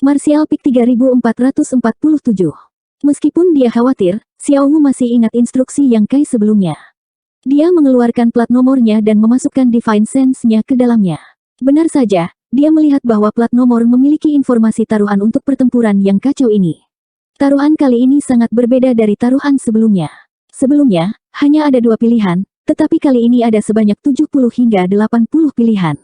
Martial Peak 3447. Meskipun dia khawatir, Xiao Wu masih ingat instruksi Yang Kai sebelumnya. Dia mengeluarkan plat nomornya dan memasukkan Divine Sense-nya ke dalamnya. Benar saja, dia melihat bahwa plat nomor memiliki informasi taruhan untuk pertempuran yang kacau ini. Taruhan kali ini sangat berbeda dari taruhan sebelumnya. Sebelumnya, hanya ada 2 pilihan, tetapi kali ini ada sebanyak 70 hingga 80 pilihan.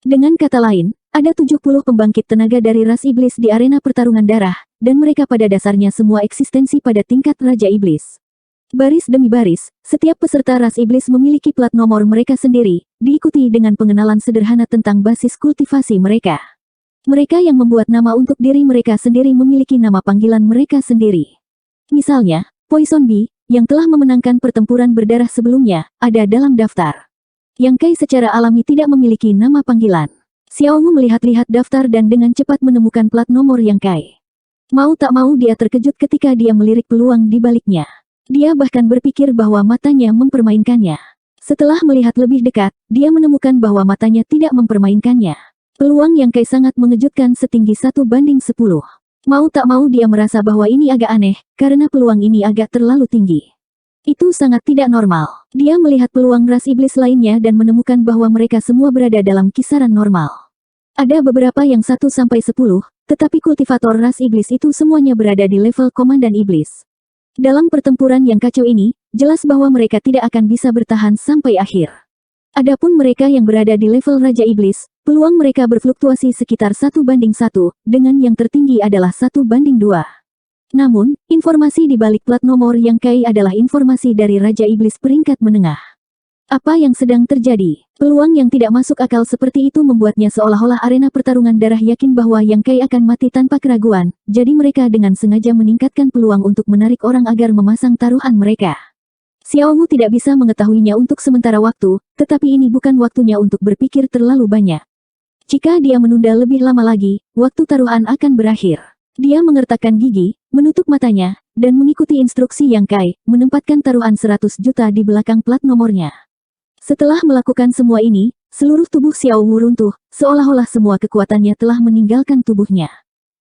Dengan kata lain, ada 70 pembangkit tenaga dari ras iblis di arena pertarungan darah, dan mereka pada dasarnya semua eksistensi pada tingkat Raja Iblis. Baris demi baris, setiap peserta ras iblis memiliki plat nomor mereka sendiri, diikuti dengan pengenalan sederhana tentang basis kultivasi mereka. Mereka yang membuat nama untuk diri mereka sendiri memiliki nama panggilan mereka sendiri. Misalnya, Poison Bee, yang telah memenangkan pertempuran berdarah sebelumnya, ada dalam daftar. Yang Kai secara alami tidak memiliki nama panggilan. Xiao Wu melihat-lihat daftar dan dengan cepat menemukan plat nomor Yang Kai. Mau tak mau dia terkejut ketika dia melirik peluang di baliknya. Dia bahkan berpikir bahwa matanya mempermainkannya. Setelah melihat lebih dekat, dia menemukan bahwa matanya tidak mempermainkannya. Peluang Yang Kai sangat mengejutkan setinggi 1:10. Mau tak mau dia merasa bahwa ini agak aneh, karena peluang ini agak terlalu tinggi. Itu sangat tidak normal. Dia melihat peluang ras iblis lainnya dan menemukan bahwa mereka semua berada dalam kisaran normal. Ada beberapa yang 1-10, tetapi kultivator ras iblis itu semuanya berada di level komandan iblis. Dalam pertempuran yang kacau ini, jelas bahwa mereka tidak akan bisa bertahan sampai akhir. Adapun mereka yang berada di level Raja Iblis, peluang mereka berfluktuasi sekitar 1:1, dengan yang tertinggi adalah 1:2. Namun, informasi di balik plat nomor Yang Kai adalah informasi dari Raja Iblis peringkat menengah. Apa yang sedang terjadi? Peluang yang tidak masuk akal seperti itu membuatnya seolah-olah arena pertarungan darah yakin bahwa Yang Kai akan mati tanpa keraguan, jadi mereka dengan sengaja meningkatkan peluang untuk menarik orang agar memasang taruhan mereka. Xiao Wu tidak bisa mengetahuinya untuk sementara waktu, tetapi ini bukan waktunya untuk berpikir terlalu banyak. Jika dia menunda lebih lama lagi, waktu taruhan akan berakhir. Dia mengertakkan gigi, menutup matanya, dan mengikuti instruksi Yang Kai, menempatkan taruhan 100 juta di belakang plat nomornya. Setelah melakukan semua ini, seluruh tubuh Xiao Wu runtuh, seolah-olah semua kekuatannya telah meninggalkan tubuhnya.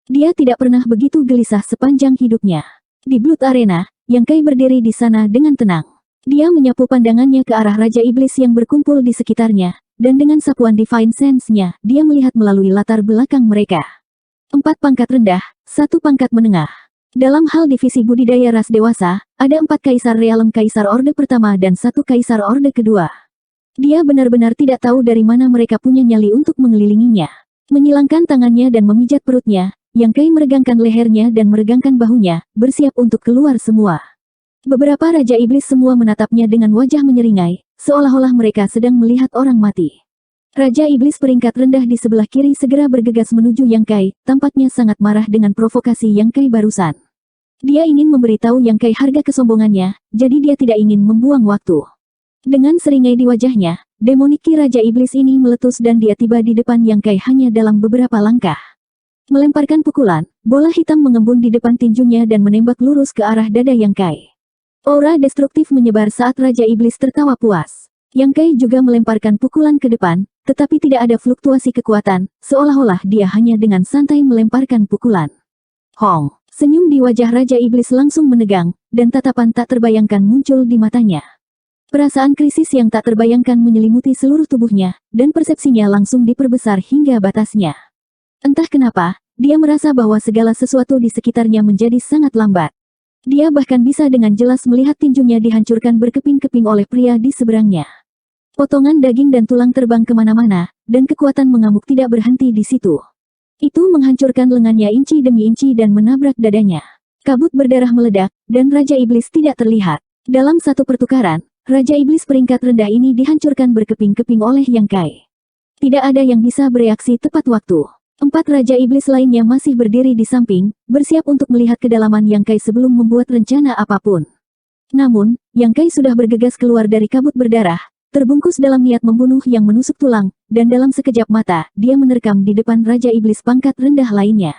Dia tidak pernah begitu gelisah sepanjang hidupnya. Di Blood Arena, Yang Kai berdiri di sana dengan tenang. Dia menyapu pandangannya ke arah Raja Iblis yang berkumpul di sekitarnya, dan dengan sapuan Divine Sense-nya, dia melihat melalui latar belakang mereka. 4 pangkat rendah, 1 pangkat menengah. Dalam hal divisi budidaya ras dewasa, ada 4 Kaisar Realem Kaisar Orde Pertama dan 1 Kaisar Orde Kedua. Dia benar-benar tidak tahu dari mana mereka punya nyali untuk mengelilinginya. Menyilangkan tangannya dan memijat perutnya, Yang Kai meregangkan lehernya dan meregangkan bahunya, bersiap untuk keluar semua. Beberapa Raja Iblis semua menatapnya dengan wajah menyeringai, seolah-olah mereka sedang melihat orang mati. Raja Iblis peringkat rendah di sebelah kiri segera bergegas menuju Yang Kai, tampaknya sangat marah dengan provokasi Yang Kai barusan. Dia ingin memberitahu Yang Kai harga kesombongannya, jadi dia tidak ingin membuang waktu. Dengan seringai di wajahnya, demoniki Raja Iblis ini meletus dan dia tiba di depan Yang Kai hanya dalam beberapa langkah. Melemparkan pukulan, bola hitam mengembun di depan tinjunya dan menembak lurus ke arah dada Yang Kai. Aura destruktif menyebar saat Raja Iblis tertawa puas. Yang Kai juga melemparkan pukulan ke depan, tetapi tidak ada fluktuasi kekuatan, seolah-olah dia hanya dengan santai melemparkan pukulan. Hong, senyum di wajah Raja Iblis langsung menegang, dan tatapan tak terbayangkan muncul di matanya. Perasaan krisis yang tak terbayangkan menyelimuti seluruh tubuhnya, dan persepsinya langsung diperbesar hingga batasnya. Entah kenapa, dia merasa bahwa segala sesuatu di sekitarnya menjadi sangat lambat. Dia bahkan bisa dengan jelas melihat tinjunya dihancurkan berkeping-keping oleh pria di seberangnya. Potongan daging dan tulang terbang kemana-mana, dan kekuatan mengamuk tidak berhenti di situ. Itu menghancurkan lengannya inci demi inci dan menabrak dadanya. Kabut berdarah meledak, dan Raja Iblis tidak terlihat. Dalam satu pertukaran, Raja Iblis peringkat rendah ini dihancurkan berkeping-keping oleh Yang Kai. Tidak ada yang bisa bereaksi tepat waktu. 4 Raja Iblis lainnya masih berdiri di samping, bersiap untuk melihat kedalaman Yang Kai sebelum membuat rencana apapun. Namun, Yang Kai sudah bergegas keluar dari kabut berdarah, terbungkus dalam niat membunuh yang menusuk tulang, dan dalam sekejap mata, dia menerkam di depan Raja Iblis pangkat rendah lainnya.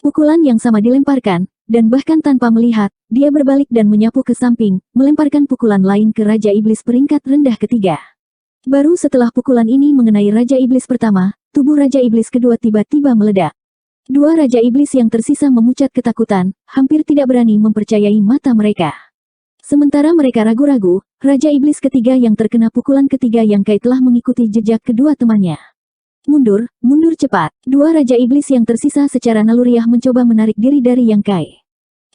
Pukulan yang sama dilemparkan, dan bahkan tanpa melihat, dia berbalik dan menyapu ke samping, melemparkan pukulan lain ke Raja Iblis peringkat rendah ketiga. Baru setelah pukulan ini mengenai Raja Iblis pertama, tubuh Raja Iblis kedua tiba-tiba meledak. Dua Raja Iblis yang tersisa memucat ketakutan, hampir tidak berani mempercayai mata mereka. Sementara mereka ragu-ragu, Raja Iblis ketiga yang terkena pukulan ketiga Yang Kai telah mengikuti jejak kedua temannya. Mundur, mundur cepat. Dua Raja Iblis yang tersisa secara naluriah mencoba menarik diri dari Yang Kai.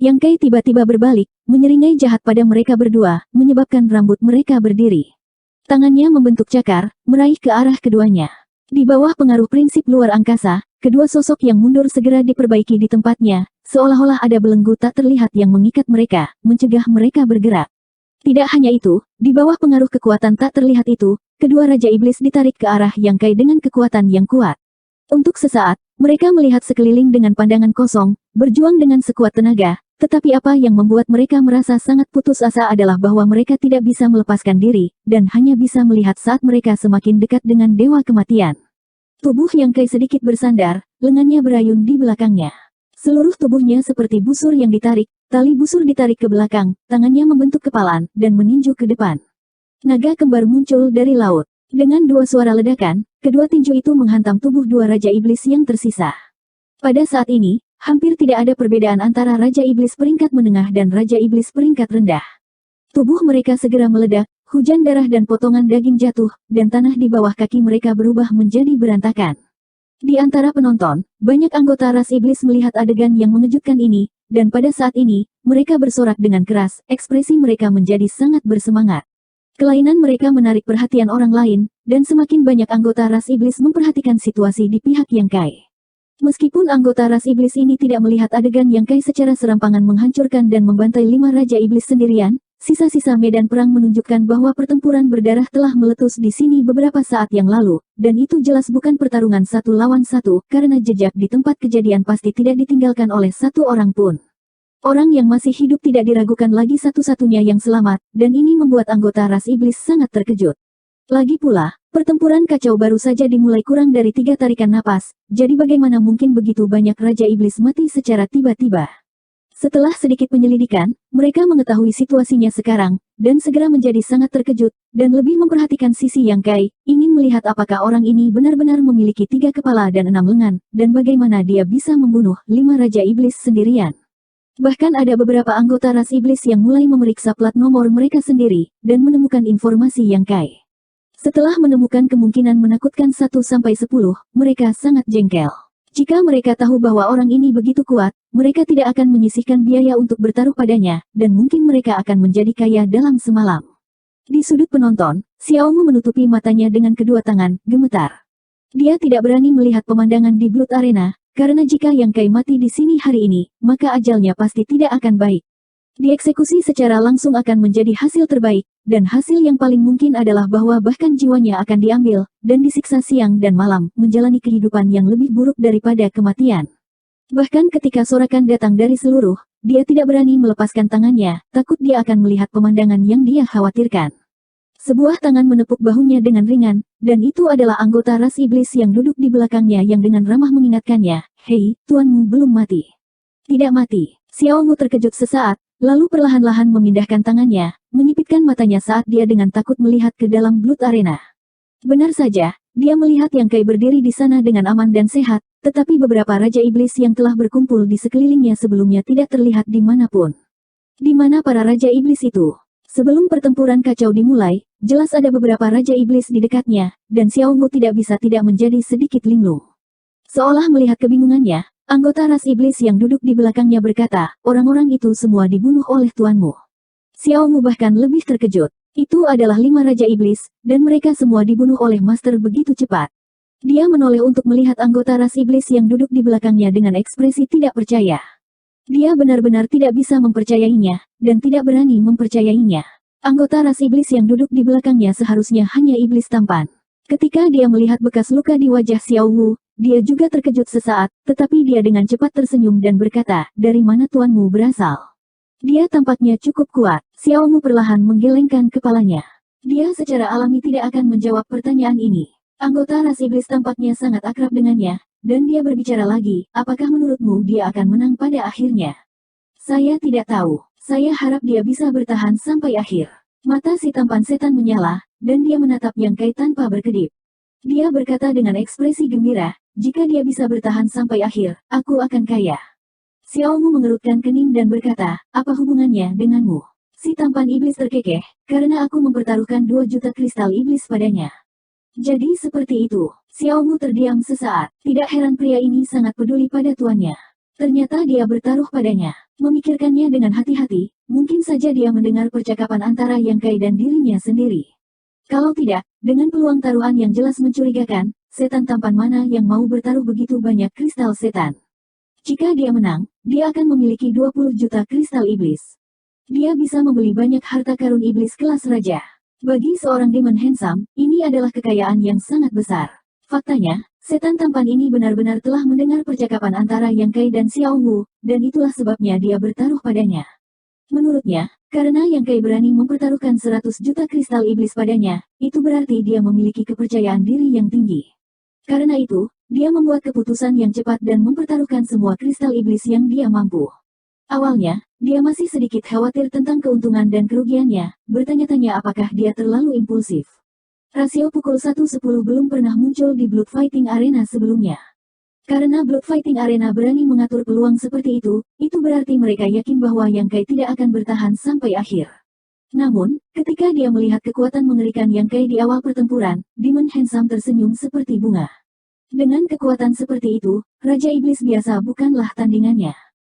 Yang Kai tiba-tiba berbalik, menyeringai jahat pada mereka berdua, menyebabkan rambut mereka berdiri. Tangannya membentuk cakar, meraih ke arah keduanya. Di bawah pengaruh prinsip luar angkasa, kedua sosok yang mundur segera diperbaiki di tempatnya, seolah-olah ada belenggu tak terlihat yang mengikat mereka, mencegah mereka bergerak. Tidak hanya itu, di bawah pengaruh kekuatan tak terlihat itu, kedua Raja Iblis ditarik ke arah Yang Kai dengan kekuatan yang kuat. Untuk sesaat, mereka melihat sekeliling dengan pandangan kosong, berjuang dengan sekuat tenaga, tetapi apa yang membuat mereka merasa sangat putus asa adalah bahwa mereka tidak bisa melepaskan diri, dan hanya bisa melihat saat mereka semakin dekat dengan Dewa Kematian. Tubuh Yang Kai sedikit bersandar, lengannya berayun di belakangnya. Seluruh tubuhnya seperti busur yang ditarik, tali busur ditarik ke belakang, tangannya membentuk kepalan, dan meninju ke depan. Naga kembar muncul dari laut. Dengan dua suara ledakan, kedua tinju itu menghantam tubuh dua Raja Iblis yang tersisa. Pada saat ini, hampir tidak ada perbedaan antara Raja Iblis peringkat menengah dan Raja Iblis peringkat rendah. Tubuh mereka segera meledak, hujan darah dan potongan daging jatuh, dan tanah di bawah kaki mereka berubah menjadi berantakan. Di antara penonton, banyak anggota ras iblis melihat adegan yang mengejutkan ini, dan pada saat ini, mereka bersorak dengan keras, ekspresi mereka menjadi sangat bersemangat. Kelainan mereka menarik perhatian orang lain, dan semakin banyak anggota ras iblis memperhatikan situasi di pihak Yang Kai. Meskipun anggota ras iblis ini tidak melihat adegan Yang Kai secara serampangan menghancurkan dan membantai 5 Raja Iblis sendirian, sisa-sisa medan perang menunjukkan bahwa pertempuran berdarah telah meletus di sini beberapa saat yang lalu, dan itu jelas bukan pertarungan satu lawan satu, karena jejak di tempat kejadian pasti tidak ditinggalkan oleh satu orang pun. Orang yang masih hidup tidak diragukan lagi satu-satunya yang selamat, dan ini membuat anggota ras iblis sangat terkejut. Lagi pula, pertempuran kacau baru saja dimulai kurang dari 3 tarikan napas, jadi bagaimana mungkin begitu banyak Raja Iblis mati secara tiba-tiba. Setelah sedikit penyelidikan, mereka mengetahui situasinya sekarang, dan segera menjadi sangat terkejut, dan lebih memperhatikan sisi Yang Kai, ingin melihat apakah orang ini benar-benar memiliki 3 kepala dan 6 lengan, dan bagaimana dia bisa membunuh 5 Raja Iblis sendirian. Bahkan ada beberapa anggota ras iblis yang mulai memeriksa plat nomor mereka sendiri, dan menemukan informasi Yang Kai. Setelah menemukan kemungkinan menakutkan 1-10, mereka sangat jengkel. Jika mereka tahu bahwa orang ini begitu kuat, mereka tidak akan menyisihkan biaya untuk bertaruh padanya, dan mungkin mereka akan menjadi kaya dalam semalam. Di sudut penonton, Xiao Mu menutupi matanya dengan kedua tangan, gemetar. Dia tidak berani melihat pemandangan di Blood Arena, karena jika Yang Kai mati di sini hari ini, maka ajalnya pasti tidak akan baik. Dieksekusi secara langsung akan menjadi hasil terbaik, dan hasil yang paling mungkin adalah bahwa bahkan jiwanya akan diambil, dan disiksa siang dan malam, menjalani kehidupan yang lebih buruk daripada kematian. Bahkan ketika sorakan datang dari seluruh, dia tidak berani melepaskan tangannya, takut dia akan melihat pemandangan yang dia khawatirkan. Sebuah tangan menepuk bahunya dengan ringan, dan itu adalah anggota ras iblis yang duduk di belakangnya yang dengan ramah mengingatkannya, "Hei, tuanmu belum mati." Tidak mati. Xiao Mu terkejut sesaat, lalu perlahan-lahan memindahkan tangannya, menyipitkan matanya saat dia dengan takut melihat ke dalam Blood Arena. Benar saja, dia melihat Yang Kai berdiri di sana dengan aman dan sehat, tetapi beberapa Raja Iblis yang telah berkumpul di sekelilingnya sebelumnya tidak terlihat dimanapun. Di mana para Raja Iblis itu? Sebelum pertempuran kacau dimulai, jelas ada beberapa Raja Iblis di dekatnya, dan Xiao Mu tidak bisa tidak menjadi sedikit linglung. Seolah melihat kebingungannya, anggota ras iblis yang duduk di belakangnya berkata, "Orang-orang itu semua dibunuh oleh tuanmu." Xiao Mu bahkan lebih terkejut. Itu adalah 5 Raja Iblis, dan mereka semua dibunuh oleh Master begitu cepat. Dia menoleh untuk melihat anggota ras iblis yang duduk di belakangnya dengan ekspresi tidak percaya. Dia benar-benar tidak bisa mempercayainya, dan tidak berani mempercayainya. Anggota ras iblis yang duduk di belakangnya seharusnya hanya iblis tampan. Ketika dia melihat bekas luka di wajah Xiao Wu, dia juga terkejut sesaat, tetapi dia dengan cepat tersenyum dan berkata, "Dari mana tuanmu berasal?" Dia tampaknya cukup kuat. Xiao Mu perlahan menggelengkan kepalanya. Dia secara alami tidak akan menjawab pertanyaan ini. Anggota ras iblis tampaknya sangat akrab dengannya, dan dia berbicara lagi, "Apakah menurutmu dia akan menang pada akhirnya?" "Saya tidak tahu. Saya harap dia bisa bertahan sampai akhir." Mata si tampan setan menyala, dan dia menatap Yang Kai tanpa berkedip. Dia berkata dengan ekspresi gembira, jika dia bisa bertahan sampai akhir, aku akan kaya. Xiao Wu mengerutkan kening dan berkata, apa hubungannya denganmu? Si tampan iblis terkekeh, karena aku mempertaruhkan 2 juta kristal iblis padanya. Jadi seperti itu. Xiao Wu terdiam sesaat. Tidak heran pria ini sangat peduli pada tuannya. Ternyata dia bertaruh padanya. Memikirkannya dengan hati-hati, mungkin saja dia mendengar percakapan antara Yang Kai dan dirinya sendiri. Kalau tidak, dengan peluang taruhan yang jelas mencurigakan, setan tampan mana yang mau bertaruh begitu banyak kristal setan? Jika dia menang, dia akan memiliki 20 juta kristal iblis. Dia bisa membeli banyak harta karun iblis kelas raja. Bagi seorang demon handsome, ini adalah kekayaan yang sangat besar. Faktanya, setan tampan ini benar-benar telah mendengar percakapan antara Yang Kai dan Xiao Wu, dan itulah sebabnya dia bertaruh padanya. Menurutnya, karena Yang Kai berani mempertaruhkan 100 juta kristal iblis padanya, itu berarti dia memiliki kepercayaan diri yang tinggi. Karena itu, dia membuat keputusan yang cepat dan mempertaruhkan semua kristal iblis yang dia mampu. Awalnya, dia masih sedikit khawatir tentang keuntungan dan kerugiannya, bertanya-tanya apakah dia terlalu impulsif. Rasio pukul 1:10 belum pernah muncul di Blood Fighting Arena sebelumnya. Karena Blood Fighting Arena berani mengatur peluang seperti itu berarti mereka yakin bahwa Yang Kai tidak akan bertahan sampai akhir. Namun, ketika dia melihat kekuatan mengerikan Yang Kai di awal pertempuran, Demon Handsome tersenyum seperti bunga. Dengan kekuatan seperti itu, Raja Iblis biasa bukanlah tandingannya.